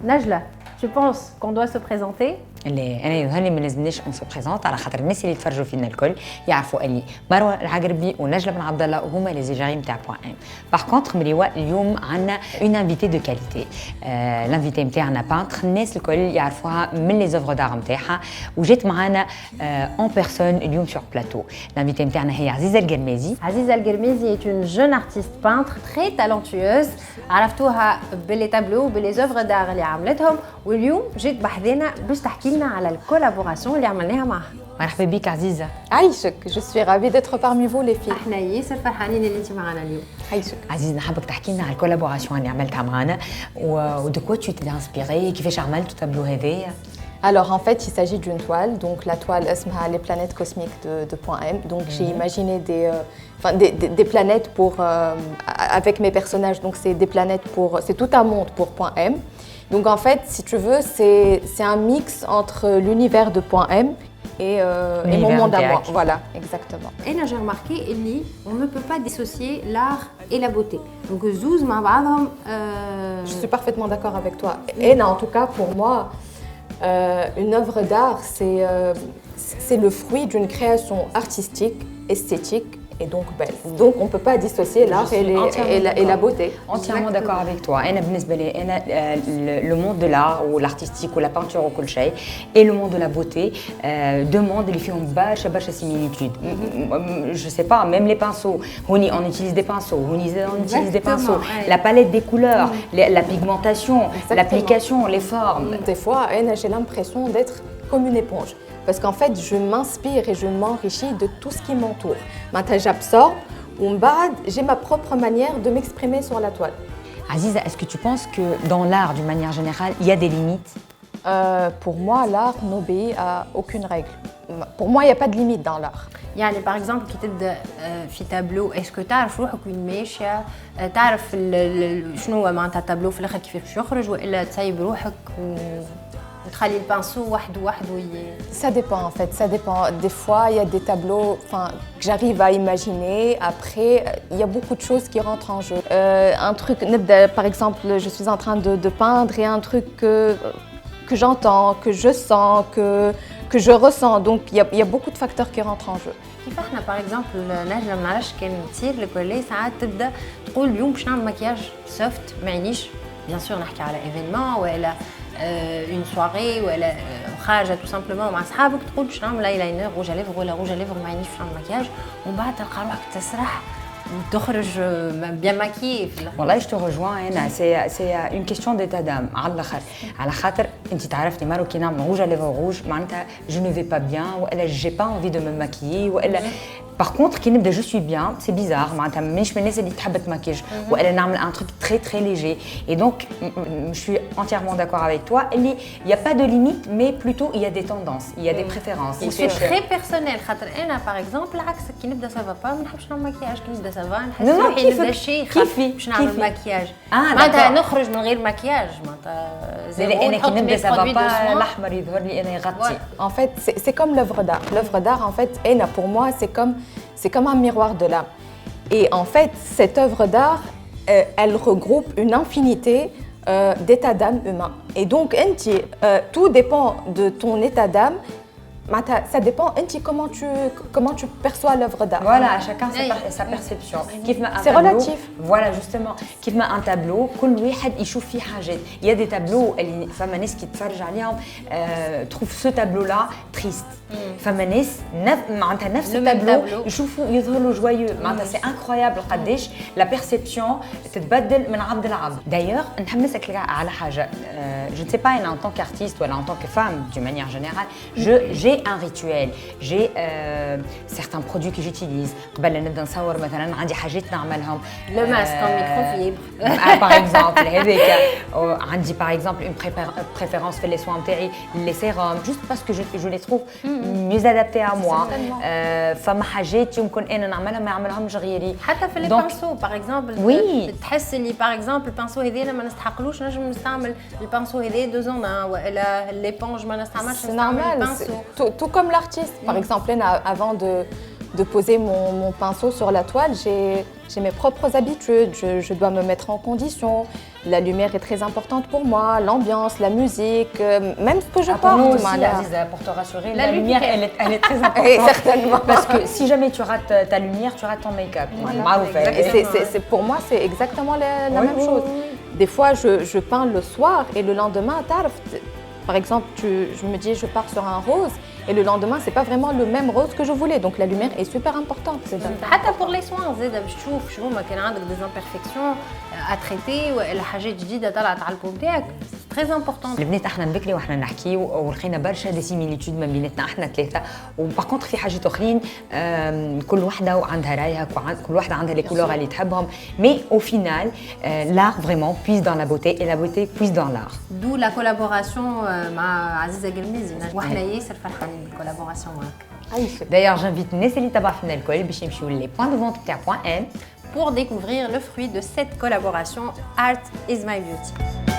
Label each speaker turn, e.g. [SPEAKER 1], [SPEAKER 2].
[SPEAKER 1] Najla, je pense qu'on doit se présenter.
[SPEAKER 2] اللي انا يظهرني ما لازمنيش ان سو بريزونت على خاطر الناس اللي يتفرجوا فينا الكل يعرفوا اني مروه العقربي ونجله بن عبد الله وهما لي زيجاري نتاع بوان ام. باغ كونتر مريوه اليوم عندنا اون انفيتي دو كاليتي. الانفيتي نتاعنا بانتر الناس الكل يعرفوها من لي زوفر دار نتاعها وجات معنا اون بيرسون اليوم سور بلاتو. الانفيتي نتاعنا هي عزيزه القرمازي.
[SPEAKER 1] عزيزه القرمازي est une jeune artiste peintre très talentueuse. عرفتوها باللي تابلو باللي زوفر دار اللي عملتهم واليوم جيت بحذنا باش تحكي لنا على الكولابوراسيون اللي عملناها معها.
[SPEAKER 2] مرحبا بك عزيزه.
[SPEAKER 3] عايشك، je suis ravie d'être parmi vous les filles.
[SPEAKER 1] احنا ياسر فرحانين اللي انت معنا اليوم.
[SPEAKER 3] عايشك.
[SPEAKER 2] عزيزه نحبك تحكي لنا على الكولابوراسيون اللي عملتها معنا ودو كوا tu t'es inspirée كيفاش عملتوا التابلو هذايا.
[SPEAKER 3] Alors en fait, il s'agit d'une toile, donc la toile اسمها les planètes cosmiques de Point M. Donc j'ai imaginé des planètes pour avec mes personnages. Donc c'est des planètes c'est tout un monde pour Point M. Donc en fait, si tu veux, c'est un mix entre l'univers de Point M et mon monde à moi. Voilà, exactement.
[SPEAKER 1] Et là, j'ai remarqué qu'on ne peut pas dissocier l'art et la beauté. Donc zouz مع بعضهم.
[SPEAKER 3] Je suis parfaitement d'accord avec toi. Et là, en tout cas, pour moi, une œuvre d'art, c'est le fruit d'une création artistique, esthétique et donc belle. Donc on ne peut pas dissocier l'art et la beauté.
[SPEAKER 2] Entièrement d'accord avec toi. Le monde de l'art ou l'artistique ou la peinture ou كل شيء et le monde de la beauté deux mondes اللي فيهم برشا similitudes. Je sais pas, même les pinceaux. On utilise des pinceaux, on utilise des pinceaux. La palette des couleurs, la pigmentation, l'application, les formes.
[SPEAKER 3] Des fois, j'ai l'impression d'être comme une éponge. Parce qu'en fait, je m'inspire et je m'enrichis de tout ce qui m'entoure. Maintenant, j'absorbe, j'ai ma propre manière de m'exprimer sur la toile.
[SPEAKER 2] Aziza, est-ce que tu penses que dans l'art, d'une manière générale, il y a des limites?
[SPEAKER 3] Pour moi, l'art n'obéit à aucune règle. Pour moi, il n'y a pas de limite dans l'art.
[SPEAKER 1] يعني par exemple كي تبدا في تابلو اسكو تعرف روحك وين ماشيه تعرف شنو هو معناتها تابلو في الاخر كيفاش باش يخرج والا تسيب روحك وتخلي البانسو وحده
[SPEAKER 3] Ça dépend en fait, ça dépend. Des fois, il y a des tableaux que j'arrive à imaginer. Après, il y a beaucoup de choses qui rentrent en jeu. Un truc, par exemple, je suis en train de peindre et un truc que j'entends, que je sens, que je ressens. Donc, il y a beaucoup de facteurs qui rentrent en jeu.
[SPEAKER 1] كيف احنا باغ اكزومبل نجله ما نعرفش كان تصير الكولي ساعات تبدا تقول اليوم باش نعمل مكياج سوفت ما يعنيش بيان سور نحكي على ايفينمون ولا اون سواري ولا خارجه تو سامبلومون مع اصحابك تقول باش نعمل ايلاينر روج ليفر ولا روج ليفر ما يعنيش باش نعمل مكياج ومن بعد تلقى روحك تسرح وتخرج بيان ماكيي في الاخر.
[SPEAKER 2] والله je te rejoins هنا c'est une question d'état d'âme على الاخر على خاطر انت تعرفني مارو كي نعمل روج ليفر روج معناتها je ne vais pas bien والا j'ai pas envie de me maquiller والا Par contre, qui n'est je suis bien, c'est bizarre. معناتها مش من الناس اللي تحب تماكيج ولا نعمل un truc très très léger. Et donc, je suis entièrement d'accord avec toi. Il n'y a pas de limite, mais plutôt il y a des tendances, il y a des préférences.
[SPEAKER 1] C'est très personnel. خاطر أنا par exemple العكس كي نبدا سافا با ما نحبش نعمل مكياج كي نبدا سافا نحس روحي نبدا شيخة باش نعمل مكياج. معناتها نخرج من غير مكياج معناتها
[SPEAKER 2] زي أنا كي نبدا سافا با الأحمر يظهر لي أنا يغطي.
[SPEAKER 3] En fait, c'est comme l'œuvre d'art. L'œuvre d'art, en fait, Ena, pour moi, c'est comme un miroir de l'âme. Et en fait, cette œuvre d'art, elle regroupe une infinité d'états d'âme humains. Et donc, tout dépend de ton état d'âme. Ça dépend comment tu perçois l'œuvre d'art.
[SPEAKER 2] Voilà, chacun sa perception.
[SPEAKER 3] C'est relatif.
[SPEAKER 2] Voilà, justement. Qui met un tableau, كل واحد يشوف فيه حاجات. Il y a des tableaux, فما ناس كي تتفرج عليهم trouve ce tableau-là triste. فما ناس معناتها نفس التابلو يشوفوا يظهروا joyeux. معناتها c'est incroyable قداش la perception تتبدل من عبد لعبد. D'ailleurs, نحمسك على حاجة. Je ne sais pas, en tant qu'artiste ou en tant que femme, d'une manière générale, j'ai un rituel, j'ai certains produits que j'utilise. قبل لا نبدا نصور مثلا عندي حاجات نعملهم.
[SPEAKER 1] Le masque en microfibre.
[SPEAKER 2] Par exemple, هذيك. عندي par exemple une préférence في les soins نتاعي les sérums, juste parce que je les trouve mieux adaptés à moi. فما حاجات يمكن أنا نعملها ما يعملهمش غيري.
[SPEAKER 1] حتى في البانسو par exemple.
[SPEAKER 2] Oui.
[SPEAKER 1] تحس اللي par exemple البانسو هذينا ما نستحقلوش نجم نستعمل البانسو هذي 2 ans ولا ليبونج ما نستعملش نستعمل البانسو.
[SPEAKER 3] Tout comme l'artiste. Par exemple, avant de poser mon pinceau sur la toile, j'ai mes propres habitudes, je dois me mettre en condition. La lumière est très importante pour moi, l'ambiance, la musique, même ce que je porte.
[SPEAKER 2] Pour nous aussi, Aziza, pour te rassurer, la lumière, elle est très importante.
[SPEAKER 3] Et certainement.
[SPEAKER 2] Parce que si jamais tu rates ta lumière, tu rates ton make-up.
[SPEAKER 3] Voilà. Et pour moi, c'est exactement la même chose. Des fois, je peins le soir et le lendemain, par exemple, je me dis je pars sur un rose et le lendemain, c'est pas vraiment le même rose que je voulais. Donc la lumière est super importante.
[SPEAKER 1] حتى pour les soins زاد باش تشوف شنو ما كان عندك des imperfections à traiter ولا حاجات جديده طلعت على البو نتاعك très important.
[SPEAKER 2] البنات احنا بكري واحنا نحكيو ولقينا برشا دي سيميليتود ما بيناتنا احنا ثلاثه وبار كونتر في حاجات اخرين كل وحده وعندها رايها كل وحده عندها لي كولور اللي تحبهم مي او فينال l'art vraiment puise dans la beauté et la beauté puise dans l'art.
[SPEAKER 1] D'où la collaboration مع عزيزه قلميزي وحنا ياسر فرحانين بالكولابوراسيون معاك.
[SPEAKER 2] D'ailleurs, j'invite الناس اللي تبع فينا الكل باش يمشيو لي بوين دو فونت تاع .m
[SPEAKER 1] pour découvrir le fruit de cette collaboration Art is my beauty.